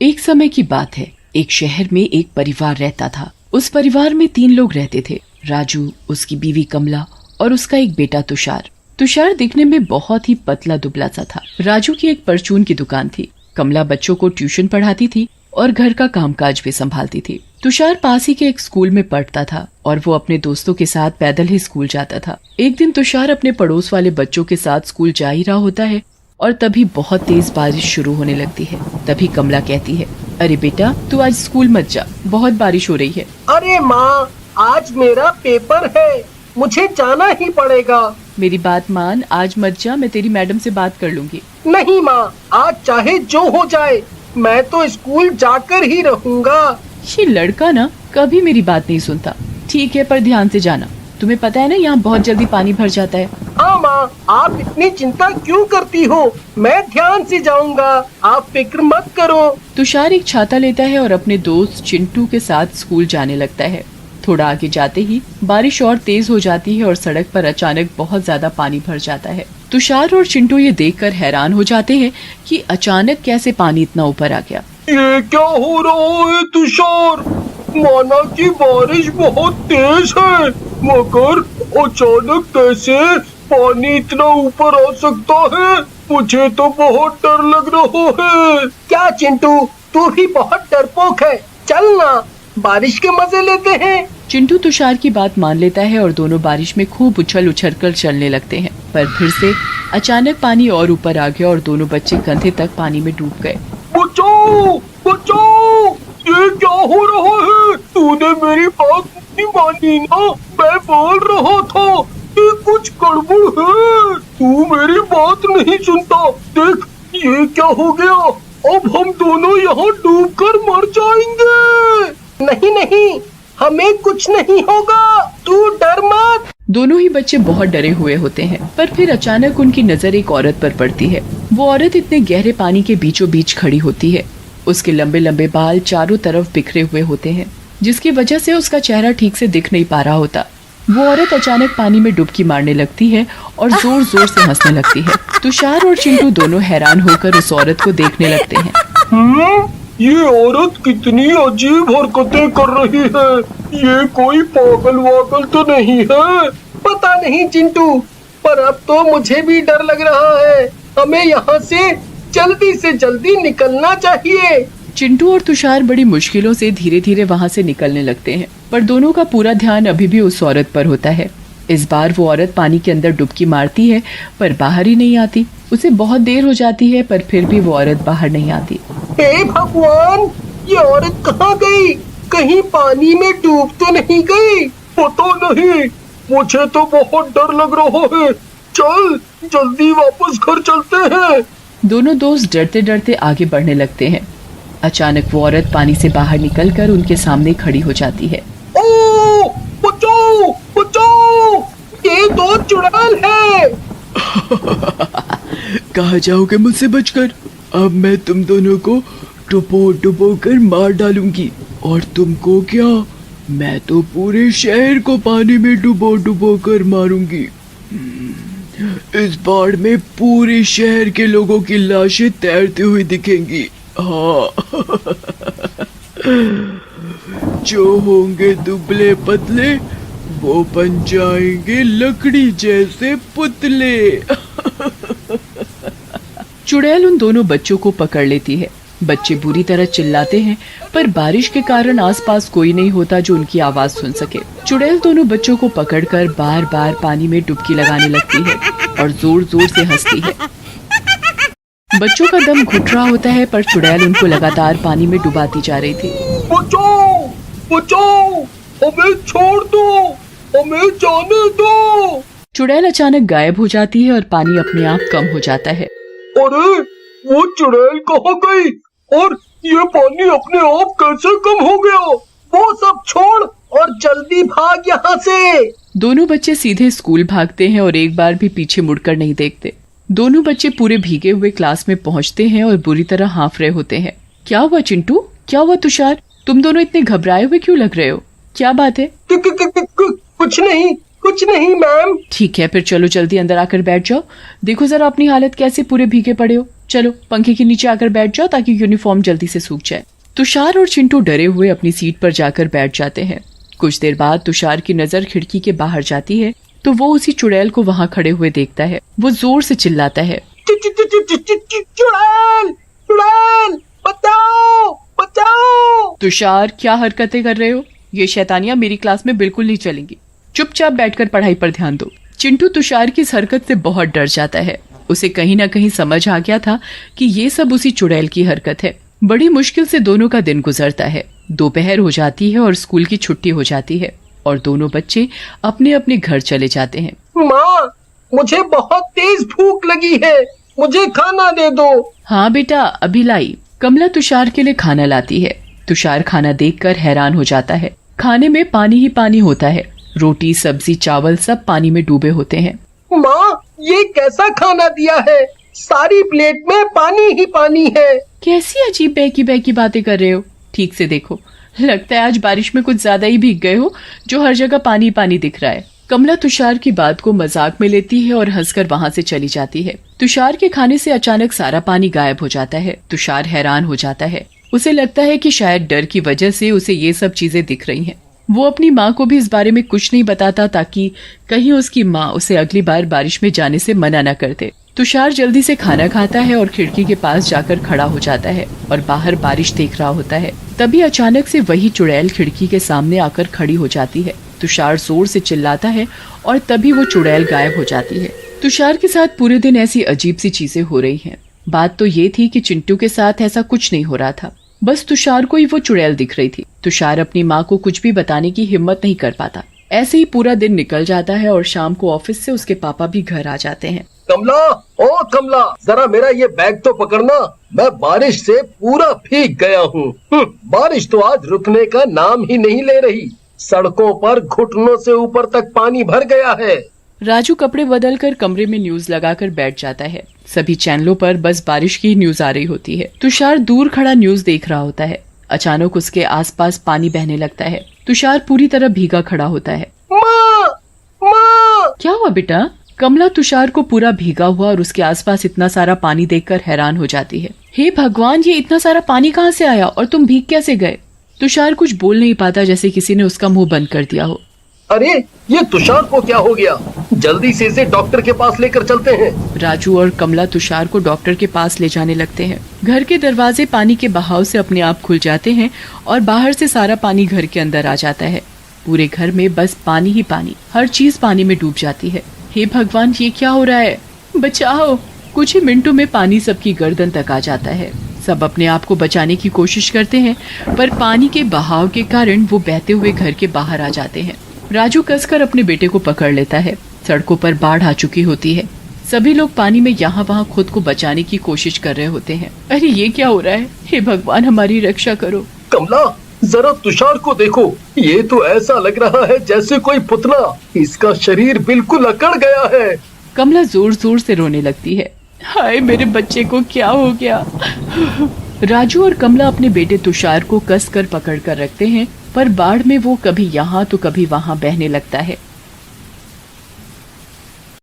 एक समय की बात है। एक शहर में एक परिवार रहता था। उस परिवार में 3 लोग रहते थे, राजू, उसकी बीवी कमला और उसका एक बेटा तुषार। तुषार दिखने में बहुत ही पतला दुबला सा था। राजू की एक परचून की दुकान थी। कमला बच्चों को ट्यूशन पढ़ाती थी और घर का कामकाज भी संभालती थी। तुषार पास ही के एक स्कूल में पढ़ता था और वो अपने दोस्तों के साथ पैदल ही स्कूल जाता था। एक दिन तुषार अपने पड़ोस वाले बच्चों के साथ स्कूल जा ही रहा होता है और तभी बहुत तेज बारिश शुरू होने लगती है। तभी कमला कहती है, अरे बेटा, तू आज स्कूल मत जा, बहुत बारिश हो रही है। अरे माँ, आज मेरा पेपर है, मुझे जाना ही पड़ेगा। मेरी बात मान, आज मत जा, मैं तेरी मैडम से बात कर लूंगी। नहीं माँ, आज चाहे जो हो जाए, मैं तो स्कूल जाकर ही रहूँगा। ये लड़का ना कभी मेरी बात नहीं सुनता। ठीक है, पर ध्यान से जाना। तुम्हें पता है ना, यहाँ बहुत जल्दी पानी भर जाता है। हाँ माँ, आप इतनी चिंता क्यों करती हो? मैं ध्यान से जाऊंगा, आप फिक्र मत करो। तुषार एक छाता लेता है और अपने दोस्त चिंटू के साथ स्कूल जाने लगता है। थोड़ा आगे जाते ही बारिश और तेज हो जाती है और सड़क पर अचानक बहुत ज्यादा पानी भर जाता है। तुषार और चिंटू ये देखकर हैरान हो जाते हैं कि अचानक कैसे पानी इतना ऊपर आ गया। ये क्या हो रहा है तुषार? माना कि बारिश बहुत तेज है, मगर अचानक कैसे पानी इतना ऊपर आ सकता है? मुझे तो बहुत डर लग रहा है। क्या चिंटू, तू भी बहुत डरपोक है। चल ना, बारिश के मजे लेते हैं। चिंटू तुषार की बात मान लेता है और दोनों बारिश में खूब उछल कर चलने लगते हैं। पर फिर से अचानक पानी और ऊपर आ गया और दोनों बच्चे कंधे तक पानी में डूब गए। बचाओ, बचाओ, ये क्या हो रहा है? तूने मेरी बात नहीं मानी ना? मैं बोल रहा था कि कुछ गड़बड़ है। तू मेरी बात नहीं सुनता। देख, ये क्या हो गया? अब हम दोनों यहाँ डूबकर मर जाएंगे। नहीं नहीं, हमें कुछ नहीं होगा, तू डर मत। दोनों ही बच्चे बहुत डरे हुए होते हैं, पर फिर अचानक उनकी नजर एक औरत पर पड़ती है। वो औरत इतने गहरे पानी के बीचों बीच खड़ी होती है। उसके लंबे लंबे बाल चारों तरफ बिखरे हुए होते हैं, जिसकी वजह से उसका चेहरा ठीक से दिख नहीं पा रहा होता। वो औरत अचानक पानी में डुबकी मारने लगती है और जोर जोर से हंसने लगती है। तुषार और चिंटू दोनों हैरान होकर उस औरत को देखने लगते हैं। ये औरत कितनी अजीब हरकतें कर रही है। ये कोई पागल वागल तो नहीं है? पता नहीं चिंटू, पर अब तो मुझे भी डर लग रहा है। हमें यहाँ से जल्दी निकलना चाहिए। चिंटू और तुषार बड़ी मुश्किलों से धीरे धीरे वहाँ से निकलने लगते हैं, पर दोनों का पूरा ध्यान अभी भी उस औरत पर होता है। इस बार वो औरत पानी के अंदर डुबकी मारती है, पर बाहर ही नहीं आती। उसे बहुत देर हो जाती है, पर फिर भी वो औरत बाहर नहीं आती। हे भगवान, ये औरत कहाँ गई? कहीं पानी में डूब तो नहीं गई? पता नहीं, मुझे तो बहुत डर लग रहा है। चल, जल्दी वापस घर चलते हैं। दोनों दोस्त डरते डरते आगे बढ़ने लगते हैं। अचानक वो औरत पानी से बाहर निकलकर उनके सामने खड़ी हो जाती है। ओ, बचाओ, बचाओ, ये दो चुड़ैल है। कहाँ जाओगे मुझसे बचकर? अब मैं तुम दोनों को डुबो कर मार डालूंगी। और तुमको क्या? मैं तो पूरे शहर को पानी में डुबो कर मारूंगी। इस बाढ़ में पूरे शहर के लोगों की लाशें तैरती हुई दिखेंगी। हाँ। जो होंगे दुबले पतले, वो बन जाएंगे लकड़ी जैसे पुतले। चुड़ैल उन दोनों बच्चों को पकड़ लेती है। बच्चे बुरी तरह चिल्लाते हैं, पर बारिश के कारण आसपास कोई नहीं होता जो उनकी आवाज सुन सके। चुड़ैल दोनों बच्चों को पकड़कर बार बार पानी में डुबकी लगाने लगती है और जोर जोर से हंसती है। बच्चों का दम घुट रहा होता है, पर चुड़ैल उनको लगातार पानी में डुबाती जा रही थी। बचाओ, बचाओ, हमें छोड़ दो, हमें जाने दो। चुड़ैल अचानक गायब हो जाती है और पानी अपने आप कम हो जाता है। अरे, वो चुड़ैल कहाँ गई? और ये पानी अपने आप कैसे कम हो गया? वो सब छोड़ और जल्दी भाग यहाँ से। दोनों बच्चे सीधे स्कूल भागते हैं और एक बार भी पीछे मुड़कर नहीं देखते। दोनों बच्चे पूरे भीगे हुए क्लास में पहुँचते हैं और बुरी तरह हांफ रहे होते हैं। क्या हुआ चिंटू? क्या हुआ तुषार? तुम दोनों इतने घबराए हुए क्यों लग रहे हो? क्या बात है? कुछ नहीं, कुछ नहीं मैम। ठीक है, फिर चलो जल्दी अंदर आकर बैठ जाओ। देखो जरा अपनी हालत कैसे, पूरे भीगे पड़े हो। चलो पंखे के नीचे आकर बैठ जाओ ताकि यूनिफॉर्म जल्दी से सूख जाए। तुषार और चिंटू डरे हुए अपनी सीट पर जाकर बैठ जाते हैं। कुछ देर बाद तुषार की नजर खिड़की के बाहर जाती है तो वो उसी चुड़ैल को वहाँ खड़े हुए देखता है। वो जोर से चिल्लाता है, चुड़ैल, चुड़ैल, बचाओ, बचाओ। तुषार क्या हरकतें कर रहे हो? ये शैतानियां मेरी क्लास में बिल्कुल नहीं चलेंगी। चुपचाप बैठकर पढ़ाई पर ध्यान दो। चिंटू तुषार की इस हरकत से बहुत डर जाता है। उसे कहीं ना कहीं समझ आ गया था कि ये सब उसी चुड़ैल की हरकत है। बड़ी मुश्किल से दोनों का दिन गुजरता है। दोपहर हो जाती है और स्कूल की छुट्टी हो जाती है और दोनों बच्चे अपने अपने घर चले जाते हैं। माँ, मुझे बहुत तेज भूख लगी है, मुझे खाना दे दो। हाँ बेटा, अभी लाई। कमला तुषार के लिए खाना लाती है। तुषार खाना देखकर हैरान हो जाता है। खाने में पानी ही पानी होता है। रोटी, सब्जी, चावल सब पानी में डूबे होते हैं। माँ, ये कैसा खाना दिया है? सारी प्लेट में पानी ही पानी है। कैसी अजीब बहकी बहकी बातें कर रहे हो? ठीक से देखो, लगता है आज बारिश में कुछ ज्यादा ही भीग गए हो, जो हर जगह पानी पानी दिख रहा है। कमला तुषार की बात को मजाक में लेती है और हंसकर वहाँ से चली जाती है। तुषार के खाने से अचानक सारा पानी गायब हो जाता है। तुषार हैरान हो जाता है। उसे लगता है कि शायद डर की वजह से उसे ये सब चीजें दिख रही हैं। वो अपनी माँ को भी इस बारे में कुछ नहीं बताता ताकि कहीं उसकी माँ उसे अगली बार बारिश में जाने से मना न कर दे। तुषार जल्दी से खाना खाता है और खिड़की के पास जाकर खड़ा हो जाता है और बाहर बारिश देख रहा होता है। तभी अचानक से वही चुड़ैल खिड़की के सामने आकर खड़ी हो जाती है। तुषार जोर से चिल्लाता है और तभी वो चुड़ैल गायब हो जाती है। तुषार के साथ पूरे दिन ऐसी अजीब सी चीजें हो रही हैं। बात तो ये थी कि चिंटू के साथ ऐसा कुछ नहीं हो रहा था, बस तुषार को ही वो चुड़ैल दिख रही थी। तुषार अपनी माँ को कुछ भी बताने की हिम्मत नहीं कर पाता। ऐसे ही पूरा दिन निकल जाता है और शाम को ऑफिस से उसके पापा भी घर आ जाते हैं। कमला, ओ कमला, जरा मेरा ये बैग तो पकड़ना, मैं बारिश से पूरा भीग गया हूँ। बारिश तो आज रुकने का नाम ही नहीं ले रही। सड़कों पर घुटनों से ऊपर तक पानी भर गया है। राजू कपड़े बदलकर कमरे में न्यूज लगाकर बैठ जाता है। सभी चैनलों पर बस बारिश की न्यूज आ रही होती है। तुषार दूर खड़ा न्यूज देख रहा होता है। अचानक उसके आसपास पानी बहने लगता है। तुषार पूरी तरह भीगा खड़ा होता है। माँ, माँ! क्या हुआ बेटा? कमला तुषार को पूरा भीगा हुआ और उसके आसपास इतना सारा पानी देखकर हैरान हो जाती है। हे भगवान, ये इतना सारा पानी कहाँ से आया और तुम भीग कैसे गए? तुषार कुछ बोल नहीं पाता, जैसे किसी ने उसका मुंह बंद कर दिया हो। अरे, ये तुषार को क्या हो गया? जल्दी से इसे डॉक्टर के पास लेकर चलते हैं। राजू और कमला तुषार को डॉक्टर के पास ले जाने लगते हैं। घर के दरवाजे पानी के बहाव से अपने आप खुल जाते हैं और बाहर से सारा पानी घर के अंदर आ जाता है। पूरे घर में बस पानी ही पानी, हर चीज पानी में डूब जाती है। हे भगवान, ये क्या हो रहा है? बचाओ! कुछ ही मिनटों में पानी सबकी गर्दन तक आ जाता है। सब अपने आप को बचाने की कोशिश करते हैं, पर पानी के बहाव के कारण वो बहते हुए घर के बाहर आ जाते हैं। राजू कसकर अपने बेटे को पकड़ लेता है। सड़कों पर बाढ़ आ चुकी होती है। सभी लोग पानी में यहाँ वहाँ खुद को बचाने की कोशिश कर रहे होते हैं। अरे ये क्या हो रहा है? हे भगवान, हमारी रक्षा करो। कमला, जरा तुषार को देखो, ये तो ऐसा लग रहा है जैसे कोई पुतला। इसका शरीर बिल्कुल अकड़ गया है। कमला जोर जोर से रोने लगती है। हाय, मेरे बच्चे को क्या हो गया? राजू और कमला अपने बेटे तुषार को कसकर पकड़ कर रखते हैं, पर बाढ़ में वो कभी यहाँ तो कभी वहाँ बहने लगता है।